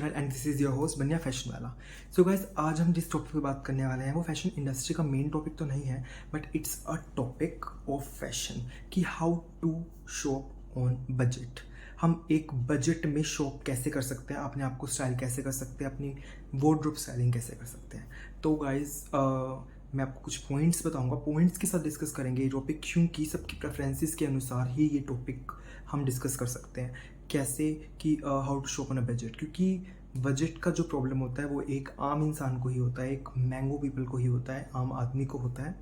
नमस्कार and this is your host बनिया fashion वाला। सो गाइस, आज हम जिस टॉपिक पे बात करने वाले हैं वो फैशन इंडस्ट्री का मेन टॉपिक तो नहीं है, but it's a topic of fashion कि how to shop on budget. हम एक बजट में शॉप कैसे कर सकते हैं, अपने आप को स्टाइल कैसे कर सकते हैं, अपनी वार्डरोब स्टाइलिंग कैसे कर सकते हैं। तो गाइस, मैं आपको कुछ पॉइंट्स बताऊंगा, पॉइंट्स के साथ डिस्कस करेंगे ये टॉपिक, क्योंकि सबकी प्रेफरेंसेस के अनुसार ही ये टॉपिक हम डिस्कस कर सकते हैं। कैसे कि how to shop on a budget, क्योंकि बजट का जो प्रॉब्लम होता है वो एक आम इंसान को ही होता है, एक मैंगो पीपल को ही होता है, आम आदमी को होता है।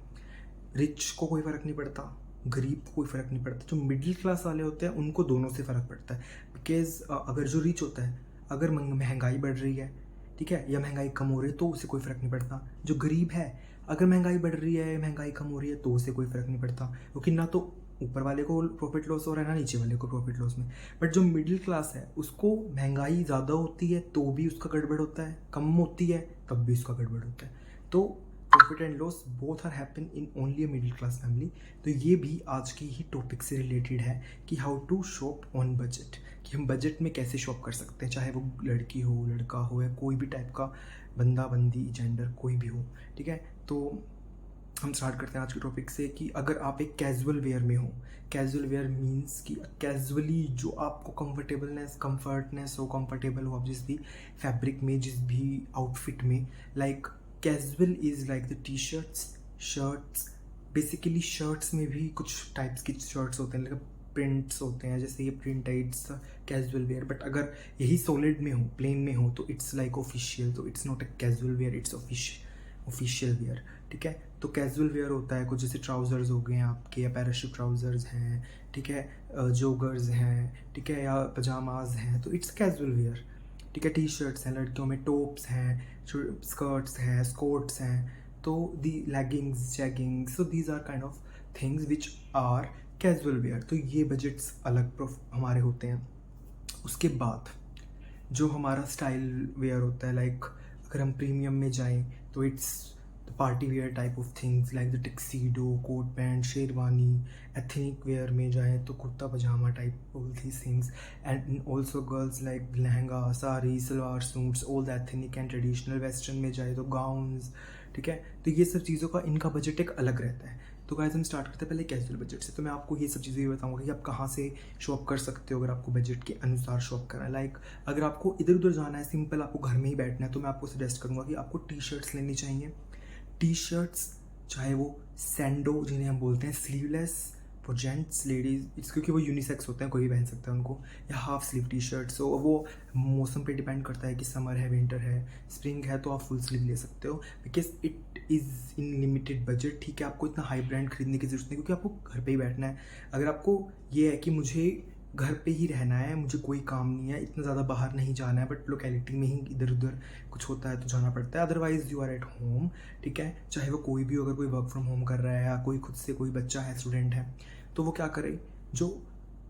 रिच को कोई फ़र्क नहीं पड़ता, गरीब को कोई फ़र्क नहीं पड़ता। जो मिडिल क्लास वाले होते हैं उनको दोनों से फ़र्क पड़ता है। बिकॉज अगर जो रिच होता है, अगर महंगाई बढ़ रही है, ठीक है, या महंगाई कम हो रही है तो उसे कोई फ़र्क नहीं पड़ता। जो गरीब है, अगर महंगाई बढ़ रही है, महंगाई कम हो रही है तो उसे कोई फ़र्क नहीं पड़ता, क्योंकि ना तो ऊपर वाले को प्रॉफिट लॉस हो रहा है, ना नीचे वाले को प्रॉफिट लॉस में। बट जो मिडिल क्लास है उसको महंगाई ज़्यादा होती है तो भी उसका गड़बड़ होता है, कम होती है तब भी उसका गड़बड़ होता है। तो profit and loss both are happen in only a middle class family. तो ये भी आज की ही टॉपिक से रिलेटेड है कि how to shop on budget, कि हम बजट में कैसे शॉप कर सकते हैं, चाहे वो लड़की हो, लड़का हो, या कोई भी टाइप का बंदा बंदी जेंडर कोई भी हो। ठीक है, तो हम स्टार्ट करते हैं आज के टॉपिक से कि अगर आप एक कैजुअल वेयर में हो, कैजुअल वेयर मीन्स कि कैजुअली जो आपको कंफर्टनेस हो, कंफर्टेबल हो आप जिस भी फैब्रिक में, जिस भी आउटफिट में। Like casual is like the T shirts, shirts. Basically shirts में भी कुछ टाइप्स की शर्ट्स होते हैं, लाइक प्रिंट्स होते हैं, जैसे ये प्रिंट है, इट्स कैजुअल वेयर। बट अगर यही सॉलिड में हो, प्लेन में हो, तो इट्स लाइक ऑफिशियल, तो it's not a casual wear, it's official wear. ठीक है, तो कैजुअल वेयर होता है कुछ जैसे ट्राउज़र्स हो गए आपके, या पैराशूट ट्राउज़र्स हैं, ठीक है, जोगर्स हैं, ठीक है, या पजामाज हैं, तो इट्स कैजुअल वेयर। ठीक है, टी शर्ट्स हैं, लड़कियों में टॉप्स हैं, स्कर्ट्स हैं, स्कोर्ट्स हैं, तो the leggings, jeggings, so these are kind of things which are casual wear. तो ये बजट्स अलग हमारे होते हैं। उसके बाद जो हमारा स्टाइल वेयर होता है, लाइक अगर हम प्रीमियम में जाएं तो it's the party wear type of things, like the tuxedo, coat pant, sherwani. Ethnic wear में जाएं तो kurta pajama type all these things. And also girls like lehenga, sari, salwar suits, all the ethnic and traditional. Western में जाए तो गाउन्स। ठीक है, तो ये सब चीज़ों का इनका बजट एक अलग रहता है। तो गाइस, हम स्टार्ट करते हैं पहले कैजुअल बजट से। तो मैं आपको ये सब चीज़ें ये बताऊंगा कि आप कहाँ से शॉप कर सकते हो अगर आपको बजट के अनुसार शॉप करना है। लाइक अगर आपको इधर उधर जाना है, सिंपल आपको घर में ही बैठना है, तो मैं आपको सजेस्ट करूँगा कि आपको टी शर्ट्स लेनी चाहिए। टी शर्ट्स, चाहे वो सैंडो जिन्हें हम बोलते हैं, sleeveless for gents, ladies, it's क्योंकि वो यूनिसेक्स होते हैं, कोई भी पहन सकता है उनको, या हाफ स्लीव टी शर्ट। सो वो मौसम पे डिपेंड करता है कि समर है, विंटर है, स्प्रिंग है, तो आप फुल स्लीव ले सकते हो, because it is in limited budget. ठीक है, आपको इतना हाई ब्रांड खरीदने की जरूरत नहीं, क्योंकि आपको घर पे ही बैठना है। अगर आपको ये है कि मुझे घर पे ही रहना है, मुझे कोई काम नहीं है, इतना ज़्यादा बाहर नहीं जाना है, बट लोकेलिटी में ही इधर उधर कुछ होता है तो जाना पड़ता है, otherwise you are at home. ठीक है, चाहे वो कोई भी हो, अगर कोई वर्क फ्रॉम होम कर रहा है, या कोई खुद से कोई बच्चा है, स्टूडेंट है, तो वो क्या करे, जो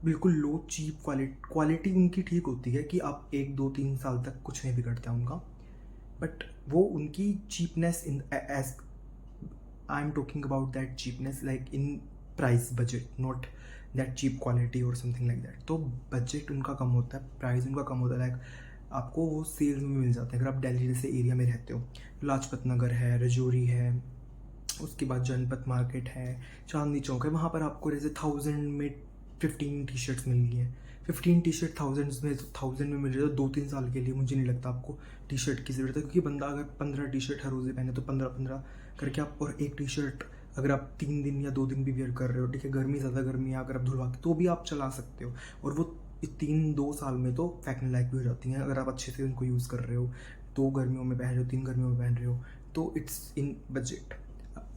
बिल्कुल लो चीप क्वालिटी उनकी ठीक होती है कि आप 1 2 3 साल तक कुछ नहीं बिगड़ता उनका, बट वो उनकी cheapness in as I am talking about that cheapness like in price budget, not that cheap quality और समथिंग लाइक दैट। तो बजट उनका कम होता है, प्राइस उनका कम होता है, लाइक आपको वो सेल्स में मिल जाते हैं। अगर आप दिल्ली जैसे एरिया में रहते हो, लाजपत नगर है, रजौरी है, उसके बाद जनपत मार्केट है, चांदनी चौक है, वहाँ पर आपको जैसे 1000 में 15 टी शर्ट्स मिल गई हैं। 15 टी शर्ट 1000 में, तो 1000 में मिल रही है, तो 2 3 साल के लिए मुझे नहीं लगता आपको टी शर्ट की ज़रूरत है, क्योंकि बंदा अगर 15 टी शर्ट हर रोज़ पहने तो 15 15 करके आप, और एक टी शर्ट अगर आप 3 दिन या 2 दिन भी वेयर कर रहे हो, ठीक है, गर्मी ज़्यादा गर्मी है, अगर आप धुलवा के तो भी आप चला सकते हो, और वो 3 2 साल में तो फेंकने लायक भी हो जाती हैं, अगर आप अच्छे से उनको यूज़ कर रहे हो। 2 गर्मियों में पहन रहे हो, 3 गर्मियों में पहन रहे हो, तो इट्स इन बजट।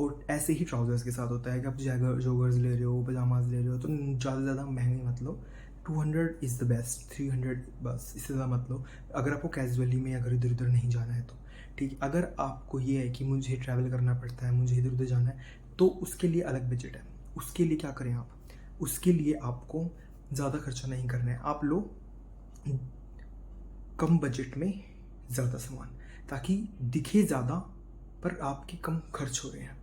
और ऐसे ही ट्राउज़र्स के साथ होता है कि आप जोगर्स ले रहे हो, पजामाज ले रहे हो, तो ज़्यादा से ज़्यादा महंगे मत लो। 200 इज़ द बेस्ट, 300 बस, इससे ज़्यादा मत लो अगर आपको कैजुअली में अगर इधर उधर नहीं जाना है तो। ठीक, अगर आपको ये है कि मुझे ट्रैवल करना पड़ता है, मुझे इधर उधर जाना है, तो उसके लिए अलग बजट है। उसके लिए क्या करें आप, उसके लिए आपको ज़्यादा खर्चा नहीं करना है। आप लो कम बजट में ज़्यादा सामान, ताकि दिखे ज़्यादा पर आपके कम खर्च हो रहे हैं।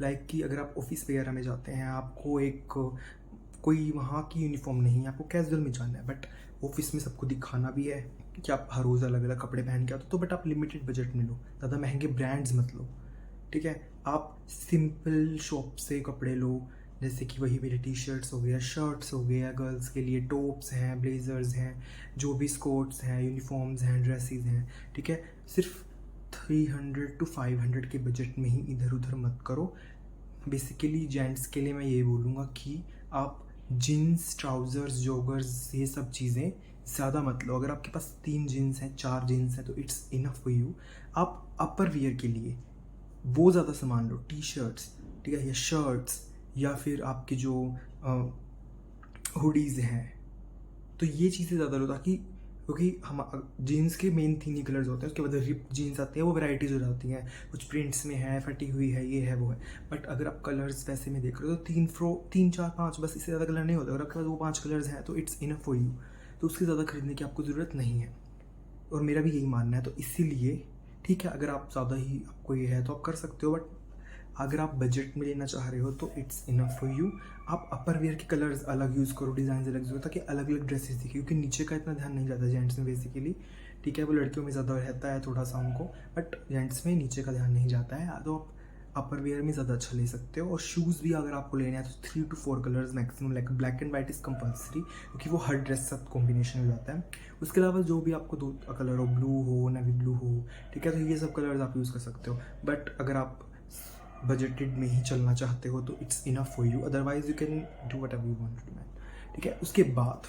लाइक कि अगर आप ऑफिस वगैरह में जाते हैं, आपको एक कोई वहाँ की यूनिफॉर्म नहीं है, आपको कैजुअल में जाना है, बट ऑफिस में सबको दिखाना भी है कि आप हर रोज़ अलग अलग कपड़े पहन के आते हो, तो बट आप लिमिटेड बजट में लो, ज़्यादा महंगे ब्रांड्स मत लो, ठीक है। आप सिंपल शॉप से कपड़े लो, जैसे कि वही मेरे टी शर्ट्स हो गया, शर्ट्स हो गया, गर्ल्स के लिए टॉप्स हैं, ब्लेजर्स हैं, जो भी स्कर्ट्स हैं, यूनिफॉर्म्स हैं, ड्रेसेस हैं, ठीक है। सिर्फ 300 to 500 के बजट में ही इधर उधर मत करो। बेसिकली जेंट्स के लिए मैं ये बोलूँगा कि आप जीन्स, ट्राउज़र्स, जॉगर्स, ये सब चीज़ें ज़्यादा मत लो। अगर आपके पास 3 जीन्स हैं, 4 जीन्स हैं, तो इट्स इनफ फॉर यू। आप अपर वियर के लिए वो ज़्यादा सामान लो, टी शर्ट्स, ठीक है, या शर्ट्स, या फिर आपके जो हुडीज़ हैं, तो ये चीज़ें ज़्यादा लो, ताकि क्योंकि हम जीन्स के मेन 3 ही कलर्स होते हैं। उसके बाद रिप जीन्स आती है, वो वैराइटीज़ हो जाती हैं, कुछ प्रिंट्स में है, फटी हुई है, ये है, वो है। बट अगर आप कलर्स वैसे में देख रहे हो तो 3 4 5 बस, इससे ज़्यादा कलर नहीं होता। अगर आपके पास वो 5 कलर्स हैं तो इट्स इनफ फॉर यू, तो उसके ज़्यादा खरीदने की आपको ज़रूरत नहीं है, और मेरा भी यही मानना है। तो इसीलिए ठीक है, अगर आप ज़्यादा ही आपको ये है तो आप कर सकते हो, बट अगर आप बजट में लेना चाह रहे हो तो इट्स इनफ फॉर यू। आप अपर वियर के कलर्स अलग यूज़ करो, डिज़ाइन अलग यूज़ करो, ताकि अलग अलग ड्रेसेस दिखे, क्योंकि नीचे का इतना ध्यान नहीं जाता जेंट्स में बेसिकली, ठीक है। वो लड़कियों में ज़्यादा रहता है थोड़ा सा उनको, बट जेंट्स में नीचे का ध्यान नहीं जाता है, तो आप अपर वियर में ज़्यादा अच्छा ले सकते हो। और शूज़ भी अगर आपको लेना है तो 3 to 4 colours maximum, like black and white is compulsory, क्योंकि वो हर ड्रेस साथ कॉम्बिनेशन हो जाता है। उसके अलावा जो भी आपको 2 कलर हो, ब्लू हो, नेवी ब्लू हो, ठीक है, तो ये सब कलर्स आप यूज़ कर सकते हो। बट अगर आप बजटेड में ही चलना चाहते हो तो it's enough for you, otherwise you can do whatever you want to, man, ठीक है। उसके बाद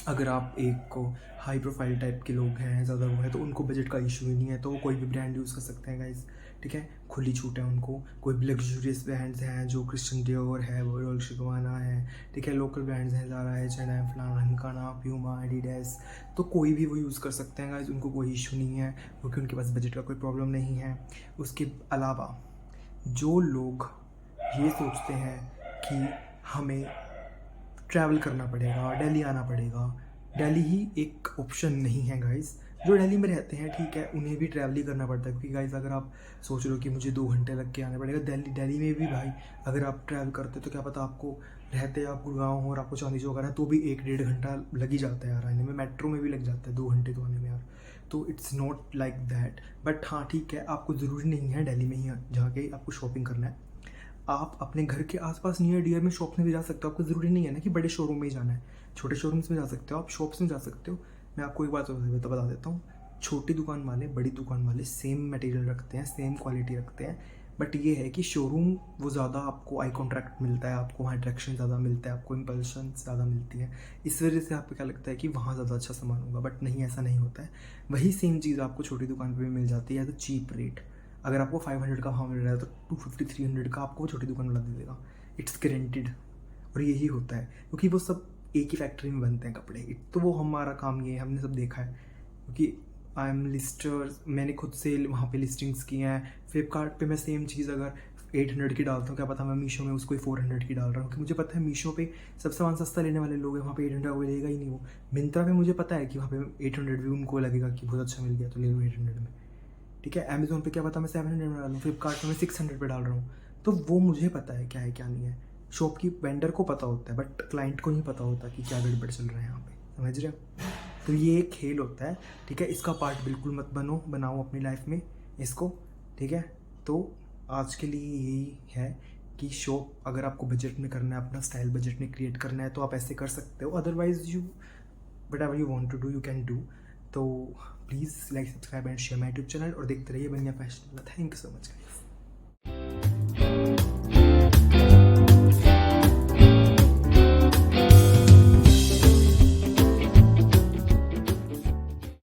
अगर आप एक हाई प्रोफाइल टाइप के लोग हैं, ज़्यादा वो है, तो उनको बजट का इशू ही नहीं है, तो वो कोई भी ब्रांड यूज़ कर सकते हैं गाइज, ठीक है। खुली छूट है उनको। कोई भी लग्जूरियस ब्रांड्स हैं जो क्रिश्चियन डियोर है, वो डॉल्चे गाबाना है, ठीक है। लोकल ब्रांड्स हैं, ज़ारा है, चैना है, फलाना, हिमकाना, प्यूमा, एडिडास, तो कोई भी वो यूज़ कर सकते हैं गाइज, उनको कोई इशू नहीं है, क्योंकि उनके पास बजट का कोई प्रॉब्लम नहीं है। उसके अलावा जो लोग ये सोचते हैं कि हमें ट्रैवल करना पड़ेगा, दिल्ली आना पड़ेगा, दिल्ली ही एक ऑप्शन नहीं है गाइस। जो दिल्ली में रहते हैं, ठीक है, उन्हें भी ट्रैवल ही करना पड़ता है, क्योंकि गाइस अगर आप सोच रहे हो कि मुझे 2 घंटे लग के आना पड़ेगा दिल्ली में भी, भाई अगर आप ट्रैवल करते तो क्या पता आपको रहते आप गुड़गांव हो और आपको चांदी चौक आना है तो भी 1 डेढ़ घंटा लग ही जाता है यार आने में। मेट्रो में भी लग जाता है 2 घंटे तो आने में यार, तो it's not like that. But हाँ ठीक है, आपको ज़रूरी नहीं है दिल्ली में ही जाके आपको शॉपिंग करना है। आप अपने घर के आसपास नियर डियर में शॉप में भी जा सकते हो। आपको ज़रूरी नहीं है ना कि बड़े शोरूम में ही जाना है, छोटे शोरूम्स में जा सकते हो, आप शॉप्स में जा सकते हो। मैं आपको एक बात बता देता हूँ, छोटी दुकान वाले, बड़ी दुकान वाले सेम मटेरियल रखते हैं, सेम क्वालिटी रखते हैं, बट ये है कि शोरूम वो ज़्यादा आपको आई कॉन्ट्रैक्ट मिलता है, आपको वहाँ अट्रैक्शन ज़्यादा मिलता है, आपको इम्पल्शन ज़्यादा मिलती है। इस वजह से आपको क्या लगता है कि वहाँ ज़्यादा अच्छा सामान होगा, बट नहीं, ऐसा नहीं होता है। वही सेम चीज़ आपको छोटी दुकान पर भी मिल जाती है, तो चीप रेट। अगर आपको 500 का भाव मिल रहा है तो 250 300 का आपको वो छोटी दुकान वाला दे देगा, इट्स गारंटीड। और यही होता है, क्योंकि वो सब एक ही फैक्ट्री में बनते हैं कपड़े, तो वो हमारा काम ये है, हमने सब देखा है, क्योंकि आई एम लिस्टर्स, मैंने खुद से वहाँ पे लिस्टिंग्स की हैं। फ्लिपकार्ट पे मैं सेम चीज़ अगर 800 की डालता हूँ, क्या पता मैं मीशो में उसको 400 की डाल रहा हूँ, क्योंकि मुझे पता है मीशो पे सब सामान सस्ता लेने वाले लोग हैं, वहाँ पे 800 को लेगा ही नहीं वो। मिंत्रा पे मुझे पता है कि वहाँ पे 800 भी उनको लगेगा कि बहुत अच्छा मिल गया तो ले लो 800 में, ठीक है। अमेज़ोन पे क्या पता मैं 700 में डाल रहा हूँ, फ्लिपकार्ट में मैं 600 पे डाल रहा हूँ, तो वो मुझे पता है क्या है क्या नहीं है। शॉप की वेंडर को पता होता है, बट क्लाइंट को नहीं पता होता कि क्या गड़बड़ चल रहा है यहाँ पे, समझ रहे हो। तो ये एक खेल होता है, ठीक है, इसका पार्ट बिल्कुल मत बनाओ अपनी लाइफ में इसको, ठीक है। तो आज के लिए यही है कि शॉप अगर आपको बजट में करना है, अपना स्टाइल बजट में क्रिएट करना है, तो आप ऐसे कर सकते हो, otherwise you whatever you want to do you can do. तो please like, subscribe and share my YouTube channel, और देखते रहिए Baniya fashion. Thank you so much guys.